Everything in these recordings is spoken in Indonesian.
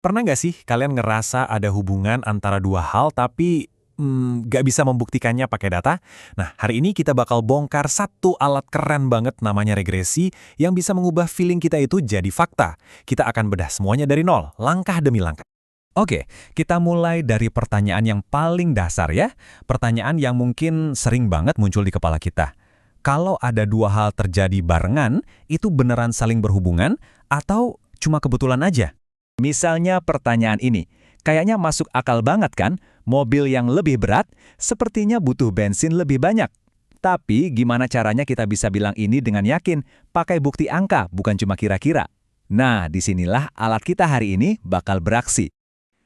Pernah nggak sih kalian ngerasa ada hubungan antara dua hal tapi nggak bisa membuktikannya pakai data? Nah, hari ini kita bakal bongkar satu alat keren banget namanya regresi yang bisa mengubah feeling kita itu jadi fakta. Kita akan bedah semuanya dari nol, langkah demi langkah. Oke, kita mulai dari pertanyaan yang paling dasar ya. Pertanyaan yang mungkin sering banget muncul di kepala kita. Kalau ada dua hal terjadi barengan, itu beneran saling berhubungan atau cuma kebetulan aja? Misalnya pertanyaan ini, kayaknya masuk akal banget kan? Mobil yang lebih berat sepertinya butuh bensin lebih banyak. Tapi gimana caranya kita bisa bilang ini dengan yakin? Pakai bukti angka, bukan cuma kira-kira. Nah, disinilah alat kita hari ini bakal beraksi.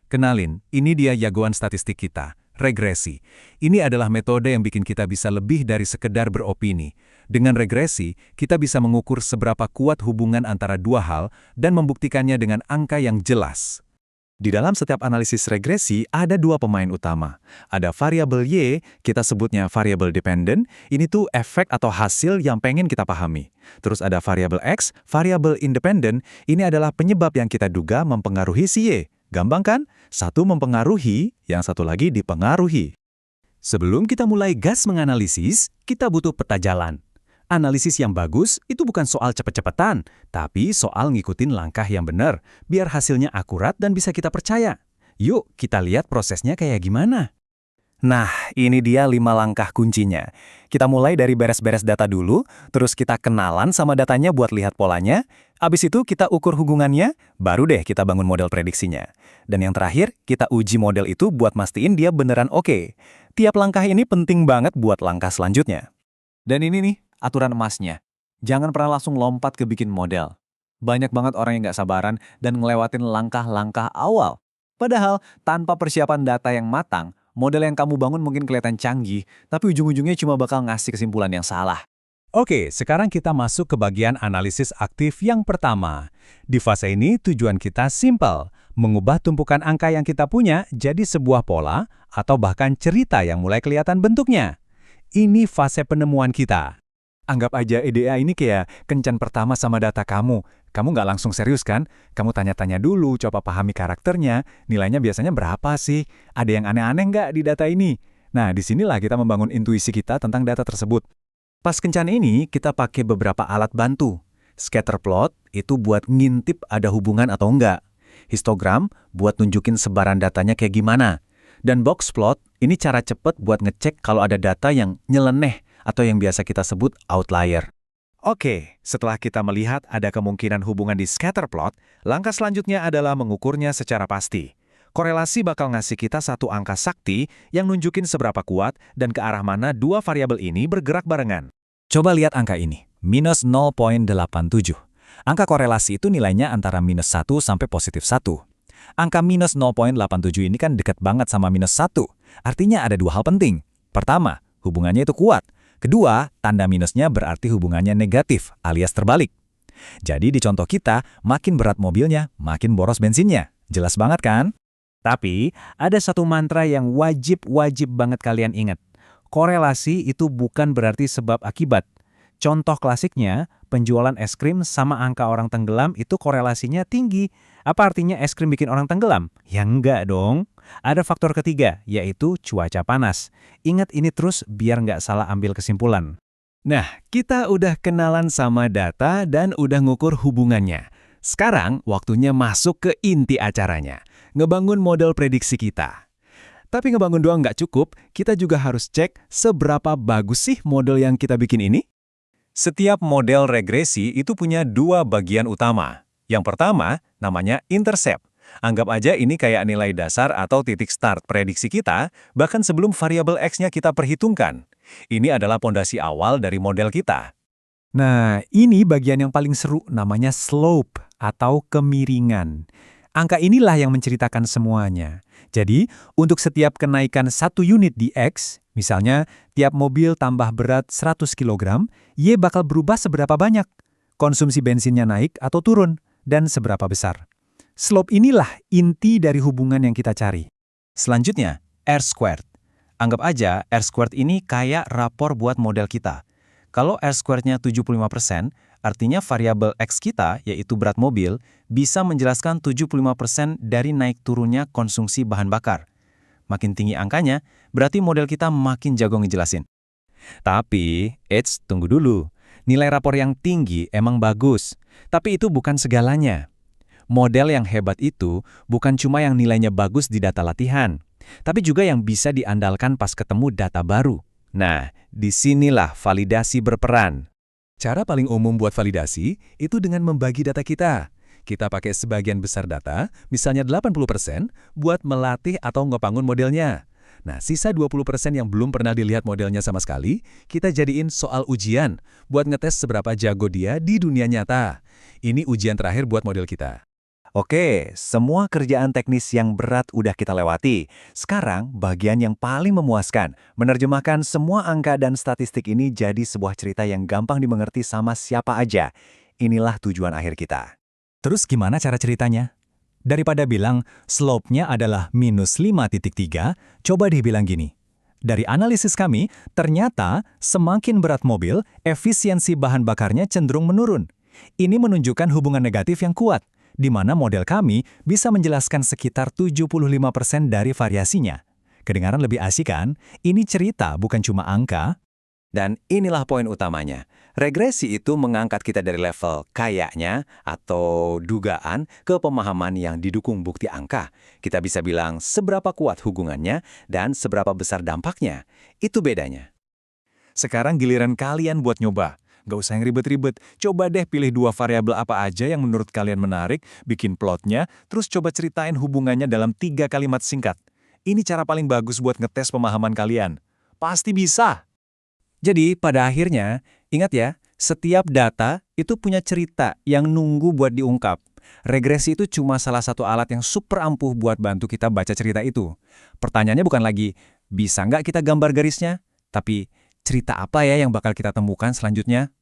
Kenalin, ini dia jagoan statistik kita, regresi. Ini adalah metode yang bikin kita bisa lebih dari sekedar beropini. Dengan regresi, kita bisa mengukur seberapa kuat hubungan antara dua hal dan membuktikannya dengan angka yang jelas. Di dalam setiap analisis regresi, ada dua pemain utama. Ada variabel Y, kita sebutnya variabel dependent, ini tuh efek atau hasil yang pengen kita pahami. Terus ada variabel X, variabel independent, ini adalah penyebab yang kita duga mempengaruhi si Y. Gampang kan? Satu mempengaruhi, yang satu lagi dipengaruhi. Sebelum kita mulai gas menganalisis, kita butuh peta jalan. Analisis yang bagus itu bukan soal cepet-cepetan, tapi soal ngikutin langkah yang benar, biar hasilnya akurat dan bisa kita percaya. Yuk, kita lihat prosesnya kayak gimana. Nah, ini dia 5 langkah kuncinya. Kita mulai dari beres-beres data dulu, terus kita kenalan sama datanya buat lihat polanya, abis itu kita ukur hubungannya, baru deh kita bangun model prediksinya. Dan yang terakhir, kita uji model itu buat mastiin dia beneran oke. Tiap langkah ini penting banget buat langkah selanjutnya. Dan ini nih, aturan emasnya. Jangan pernah langsung lompat ke bikin model. Banyak banget orang yang nggak sabaran dan ngelewatin langkah-langkah awal. Padahal, tanpa persiapan data yang matang, model yang kamu bangun mungkin kelihatan canggih, tapi ujung-ujungnya cuma bakal ngasih kesimpulan yang salah. Oke, sekarang kita masuk ke bagian analisis aktif yang pertama. Di fase ini tujuan kita simpel, mengubah tumpukan angka yang kita punya jadi sebuah pola atau bahkan cerita yang mulai kelihatan bentuknya. Ini fase penemuan kita. Anggap aja EDA ini kayak kencan pertama sama data kamu. Kamu nggak langsung serius kan? Kamu tanya-tanya dulu, coba pahami karakternya, nilainya biasanya berapa sih? Ada yang aneh-aneh nggak di data ini? Nah, disinilah kita membangun intuisi kita tentang data tersebut. Pas kencan ini, kita pakai beberapa alat bantu. Scatter plot itu buat ngintip ada hubungan atau enggak. Histogram buat nunjukin sebaran datanya kayak gimana. Dan box plot ini cara cepet buat ngecek kalau ada data yang nyeleneh atau yang biasa kita sebut outlier. Oke, setelah kita melihat ada kemungkinan hubungan di scatter plot, langkah selanjutnya adalah mengukurnya secara pasti. Korelasi bakal ngasih kita satu angka sakti yang nunjukin seberapa kuat dan ke arah mana dua variabel ini bergerak barengan. Coba lihat angka ini, minus 0,87. Angka korelasi itu nilainya antara minus 1 sampai positif 1. Angka minus 0,87 ini kan dekat banget sama minus 1. Artinya ada dua hal penting. Pertama, hubungannya itu kuat. Kedua, tanda minusnya berarti hubungannya negatif alias terbalik. Jadi di contoh kita, makin berat mobilnya, makin boros bensinnya. Jelas banget kan? Tapi, ada satu mantra yang wajib banget kalian ingat. Korelasi itu bukan berarti sebab akibat. Contoh klasiknya, penjualan es krim sama angka orang tenggelam itu korelasinya tinggi. Apa artinya es krim bikin orang tenggelam? Ya enggak dong. Ada faktor ketiga, yaitu cuaca panas. Ingat ini terus biar nggak salah ambil kesimpulan. Nah, kita udah kenalan sama data dan udah ngukur hubungannya. Sekarang waktunya masuk ke inti acaranya. Ngebangun model prediksi kita. Tapi ngebangun doang nggak cukup, kita juga harus cek seberapa bagus sih model yang kita bikin ini. Setiap model regresi itu punya dua bagian utama. Yang pertama, namanya intercept. Anggap aja ini kayak nilai dasar atau titik start prediksi kita, bahkan sebelum variabel X-nya kita perhitungkan. Ini adalah pondasi awal dari model kita. Nah, ini bagian yang paling seru, namanya slope atau kemiringan. Angka inilah yang menceritakan semuanya. Jadi, untuk setiap kenaikan 1 unit di X, misalnya tiap mobil tambah berat 100 kg, Y bakal berubah seberapa banyak. Konsumsi bensinnya naik atau turun, dan seberapa besar. Slope inilah inti dari hubungan yang kita cari. Selanjutnya, R-squared. Anggap aja R-squared ini kayak rapor buat model kita. Kalau R-squared-nya 75%, Artinya variabel X kita, yaitu berat mobil, bisa menjelaskan 75% dari naik turunnya konsumsi bahan bakar. Makin tinggi angkanya, berarti model kita makin jago ngejelasin. Tapi, tunggu dulu. Nilai rapor yang tinggi emang bagus, tapi itu bukan segalanya. Model yang hebat itu bukan cuma yang nilainya bagus di data latihan, tapi juga yang bisa diandalkan pas ketemu data baru. Nah, disinilah validasi berperan. Cara paling umum buat validasi itu dengan membagi data kita. Kita pakai sebagian besar data, misalnya 80%, buat melatih atau ngebangun modelnya. Nah, sisa 20% yang belum pernah dilihat modelnya sama sekali, kita jadiin soal ujian buat ngetes seberapa jago dia di dunia nyata. Ini ujian terakhir buat model kita. Oke, semua kerjaan teknis yang berat udah kita lewati. Sekarang, bagian yang paling memuaskan, menerjemahkan semua angka dan statistik ini jadi sebuah cerita yang gampang dimengerti sama siapa aja. Inilah tujuan akhir kita. Terus gimana cara ceritanya? Daripada bilang slope-nya adalah minus 5,3, coba deh bilang gini. Dari analisis kami, ternyata semakin berat mobil, efisiensi bahan bakarnya cenderung menurun. Ini menunjukkan hubungan negatif yang kuat, di mana model kami bisa menjelaskan sekitar 75% dari variasinya. Kedengaran lebih asik kan? Ini cerita bukan cuma angka. Dan inilah poin utamanya. Regresi itu mengangkat kita dari level kayaknya atau dugaan ke pemahaman yang didukung bukti angka. Kita bisa bilang seberapa kuat hubungannya dan seberapa besar dampaknya. Itu bedanya. Sekarang giliran kalian buat nyoba. Gak usah yang ribet-ribet, coba deh pilih 2 variabel apa aja yang menurut kalian menarik, bikin plotnya, terus coba ceritain hubungannya dalam 3 kalimat singkat. Ini cara paling bagus buat ngetes pemahaman kalian. Pasti bisa! Jadi, pada akhirnya, ingat ya, setiap data itu punya cerita yang nunggu buat diungkap. Regresi itu cuma salah satu alat yang super ampuh buat bantu kita baca cerita itu. Pertanyaannya bukan lagi, bisa nggak kita gambar garisnya? Tapi, cerita apa ya yang bakal kita temukan selanjutnya?